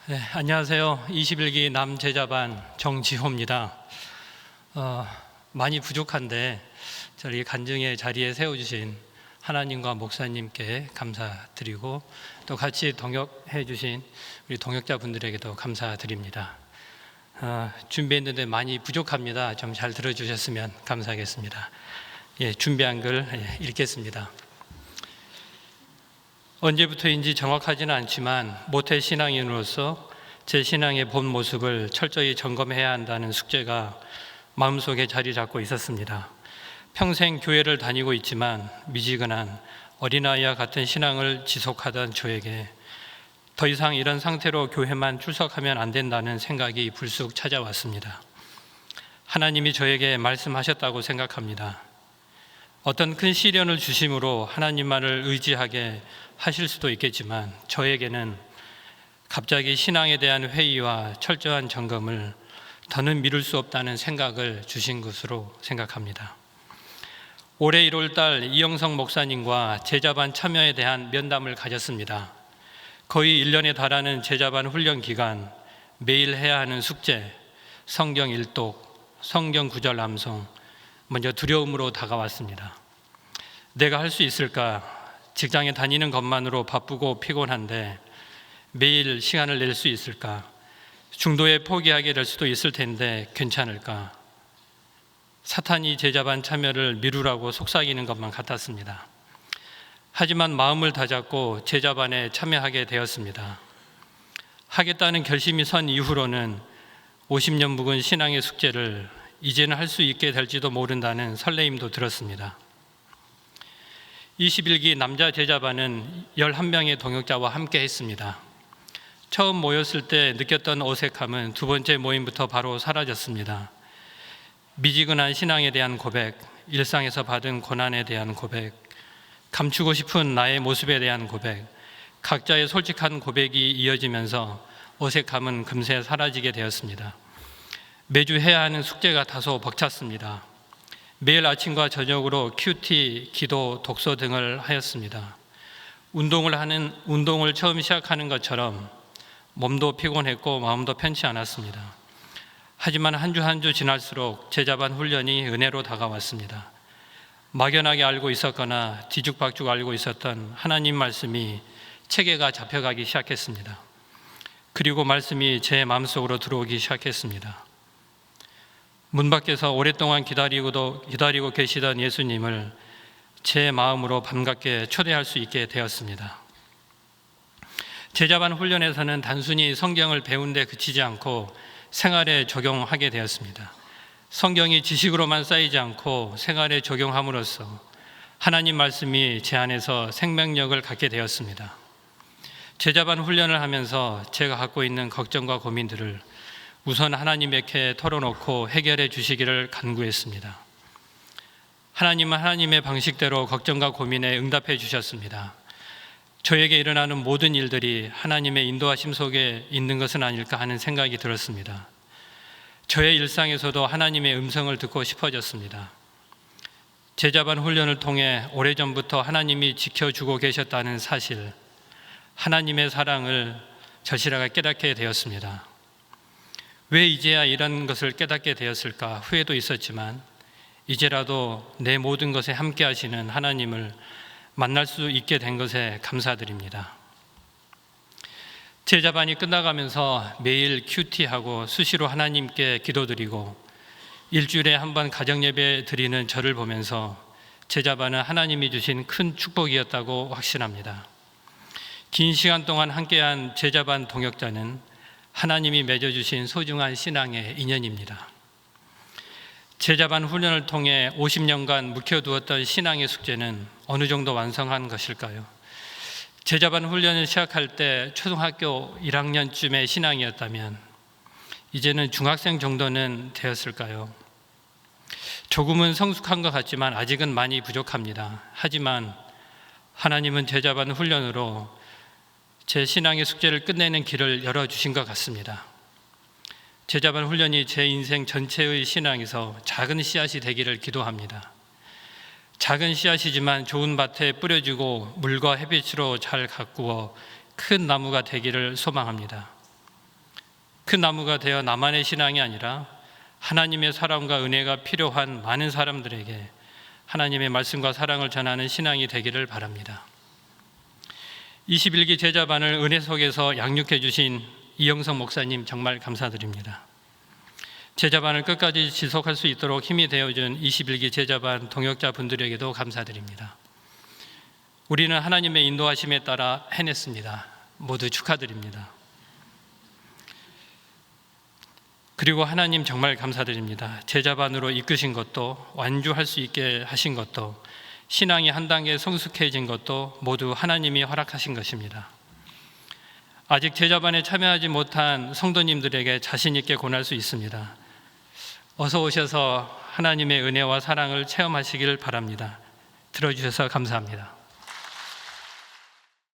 네, 안녕하세요. 21기 남제자반 정지호입니다. 많이 부족한데 저희 간증의 자리에 세워주신 하나님과 목사님께 감사드리고 또 같이 동역해 주신 우리 동역자분들에게도 감사드립니다. 준비했는데 많이 부족합니다. 좀 잘 들어주셨으면 감사하겠습니다. 준비한 글 읽겠습니다. 언제부터인지 정확하지는 않지만 모태 신앙인으로서 제 신앙의 본 모습을 철저히 점검해야 한다는 숙제가 마음속에 자리 잡고 있었습니다. 평생 교회를 다니고 있지만 미지근한 어린아이와 같은 신앙을 지속하던 저에게 더 이상 이런 상태로 교회만 출석하면 안 된다는 생각이 불쑥 찾아왔습니다. 하나님이 저에게 말씀하셨다고 생각합니다. 어떤 큰 시련을 주심으로 하나님만을 의지하게 하실 수도 있겠지만 저에게는 갑자기 신앙에 대한 회의와 철저한 점검을 더는 미룰 수 없다는 생각을 주신 것으로 생각합니다. 올해 1월 달 이영성 목사님과 제자반 참여에 대한 면담을 가졌습니다. 거의 1년에 달하는 제자반 훈련 기간, 매일 해야 하는 숙제, 성경 일독, 성경 구절 암송, 먼저 두려움으로 다가왔습니다. 내가 할 수 있을까? 직장에 다니는 것만으로 바쁘고 피곤한데 매일 시간을 낼 수 있을까? 중도에 포기하게 될 수도 있을 텐데 괜찮을까? 사탄이 제자반 참여를 미루라고 속삭이는 것만 같았습니다. 하지만 마음을 다잡고 제자반에 참여하게 되었습니다. 하겠다는 결심이 선 이후로는 50년 묵은 신앙의 숙제를 이제는 할 수 있게 될지도 모른다는 설레임도 들었습니다. 21기 남자 제자반은 11명의 동역자와 함께 했습니다. 처음 모였을 때 느꼈던 어색함은 두 번째 모임부터 바로 사라졌습니다. 미지근한 신앙에 대한 고백, 일상에서 받은 고난에 대한 고백, 감추고 싶은 나의 모습에 대한 고백, 각자의 솔직한 고백이 이어지면서 어색함은 금세 사라지게 되었습니다. 매주 해야 하는 숙제가 다소 벅찼습니다. 매일 아침과 저녁으로 큐티, 기도, 독서 등을 하였습니다. 운동을 처음 시작하는 것처럼 몸도 피곤했고 마음도 편치 않았습니다. 하지만 한 주 한 주 지날수록 제자반 훈련이 은혜로 다가왔습니다. 막연하게 알고 있었거나 뒤죽박죽 알고 있었던 하나님 말씀이 체계가 잡혀가기 시작했습니다. 그리고 말씀이 제 마음속으로 들어오기 시작했습니다. 문 밖에서 오랫동안 기다리고 계시던 예수님을 제 마음으로 반갑게 초대할 수 있게 되었습니다. 제자반 훈련에서는 단순히 성경을 배운 데 그치지 않고 생활에 적용하게 되었습니다. 성경이 지식으로만 쌓이지 않고 생활에 적용함으로써 하나님 말씀이 제 안에서 생명력을 갖게 되었습니다. 제자반 훈련을 하면서 제가 갖고 있는 걱정과 고민들을 우선 하나님에게 털어놓고 해결해 주시기를 간구했습니다. 하나님은 하나님의 방식대로 걱정과 고민에 응답해 주셨습니다. 저에게 일어나는 모든 일들이 하나님의 인도하심 속에 있는 것은 아닐까 하는 생각이 들었습니다. 저의 일상에서도 하나님의 음성을 듣고 싶어졌습니다. 제자반 훈련을 통해 오래전부터 하나님이 지켜주고 계셨다는 사실, 하나님의 사랑을 절실하게 깨닫게 되었습니다. 왜 이제야 이런 것을 깨닫게 되었을까 후회도 있었지만 이제라도 내 모든 것에 함께 하시는 하나님을 만날 수 있게 된 것에 감사드립니다. 제자반이 끝나가면서 매일 큐티하고 수시로 하나님께 기도드리고 일주일에 한 번 가정예배 드리는 저를 보면서 제자반은 하나님이 주신 큰 축복이었다고 확신합니다. 긴 시간 동안 함께한 제자반 동역자는 하나님이 맺어주신 소중한 신앙의 인연입니다. 제자반 훈련을 통해 50년간 묵혀두었던 신앙의 숙제는 어느 정도 완성한 것일까요? 제자반 훈련을 시작할 때 초등학교 1학년쯤의 신앙이었다면 이제는 중학생 정도는 되었을까요? 조금은 성숙한 것 같지만 아직은 많이 부족합니다. 하지만 하나님은 제자반 훈련으로 제 신앙의 숙제를 끝내는 길을 열어주신 것 같습니다. 제자반 훈련이 제 인생 전체의 신앙에서 작은 씨앗이 되기를 기도합니다. 작은 씨앗이지만 좋은 밭에 뿌려지고 물과 햇빛으로 잘 가꾸어 큰 나무가 되기를 소망합니다. 큰 나무가 되어 나만의 신앙이 아니라 하나님의 사랑과 은혜가 필요한 많은 사람들에게 하나님의 말씀과 사랑을 전하는 신앙이 되기를 바랍니다. 21기 제자반을 은혜 속에서 양육해 주신 이영성 목사님 정말 감사드립니다. 제자반을 끝까지 지속할 준 있도록 힘이 되어준 21기 제자반 동역자 분들에게도 감사드립니다. 우리는 하나님의 인도하심에 따라 해냈습니다. 모두 축하드립니다. 그리고 하나님 정말 감사드립니다. 제자반으로 이끄신 것도, 완주할 수 있게 하신 것도, 신앙이 한 단계 성숙해진 것도 모두 하나님이 허락하신 것입니다. 아직 제자반에 참여하지 못한 성도님들에게 자신 있게 권할 수 있습니다. 어서 오셔서 하나님의 은혜와 사랑을 체험하시길 바랍니다. 들어주셔서 감사합니다.